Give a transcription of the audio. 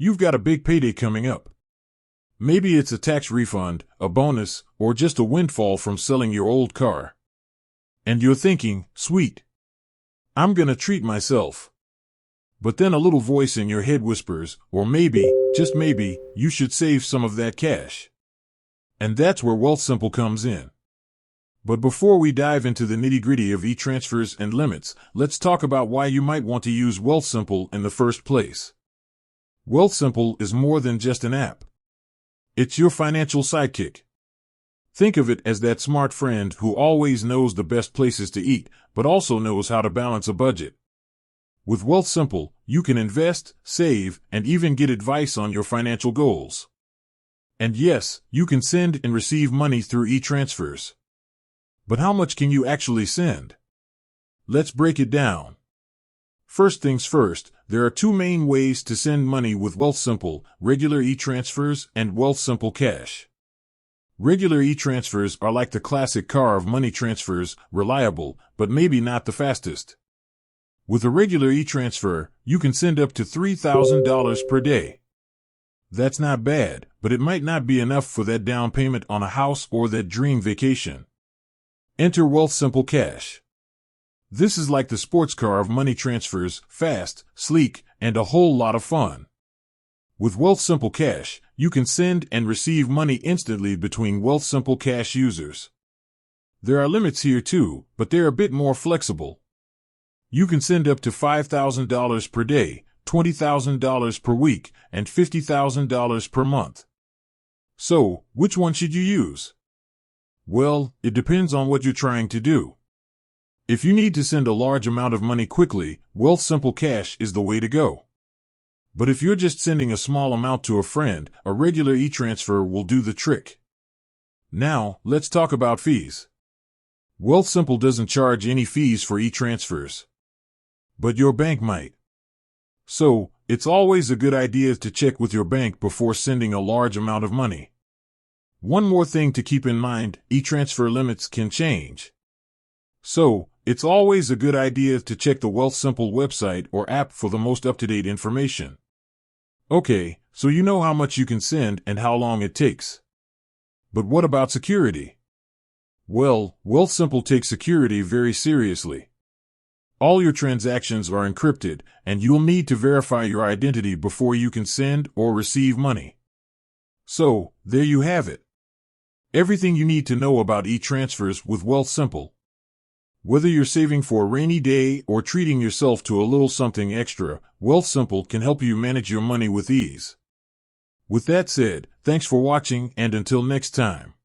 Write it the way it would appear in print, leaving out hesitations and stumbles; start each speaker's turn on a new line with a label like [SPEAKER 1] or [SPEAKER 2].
[SPEAKER 1] You've got a big payday coming up. Maybe it's a tax refund, a bonus, or just a windfall from selling your old car. And you're thinking, sweet, I'm gonna treat myself. But then a little voice in your head whispers, or maybe, just maybe, you should save some of that cash. And that's where Wealthsimple comes in. But before we dive into the nitty-gritty of e-transfers and limits, let's talk about why you might want to use Wealthsimple in the first place. Wealthsimple is more than just an app. It's your financial sidekick. Think of it as that smart friend who always knows the best places to eat, but also knows how to balance a budget. With Wealthsimple, you can invest, save, and even get advice on your financial goals. And yes, you can send and receive money through e-transfers. But how much can you actually send? Let's break it down. First things first, there are two main ways to send money with Wealthsimple: regular e-transfers and Wealthsimple Cash. Regular e-transfers are like the classic car of money transfers, reliable, but maybe not the fastest. With a regular e-transfer, you can send up to $3,000 per day. That's not bad, but it might not be enough for that down payment on a house or that dream vacation. Enter Wealthsimple Cash. This is like the sports car of money transfers, fast, sleek, and a whole lot of fun. With Wealthsimple Cash, you can send and receive money instantly between Wealthsimple Cash users. There are limits here too, but they're a bit more flexible. You can send up to $5,000 per day, $20,000 per week, and $50,000 per month. So, which one should you use? Well, it depends on what you're trying to do. If you need to send a large amount of money quickly, Wealthsimple Cash is the way to go. But if you're just sending a small amount to a friend, a regular e-transfer will do the trick. Now, let's talk about fees. Wealthsimple doesn't charge any fees for e-transfers. But your bank might. So, it's always a good idea to check with your bank before sending a large amount of money. One more thing to keep in mind, e-transfer limits can change. So, it's always a good idea to check the Wealthsimple website or app for the most up-to-date information. Okay, so you know how much you can send and how long it takes. But what about security? Well, Wealthsimple takes security very seriously. All your transactions are encrypted, and you'll need to verify your identity before you can send or receive money. So, there you have it. Everything you need to know about e-transfers with Wealthsimple. Whether you're saving for a rainy day or treating yourself to a little something extra, Wealthsimple can help you manage your money with ease. With that said, thanks for watching, and until next time.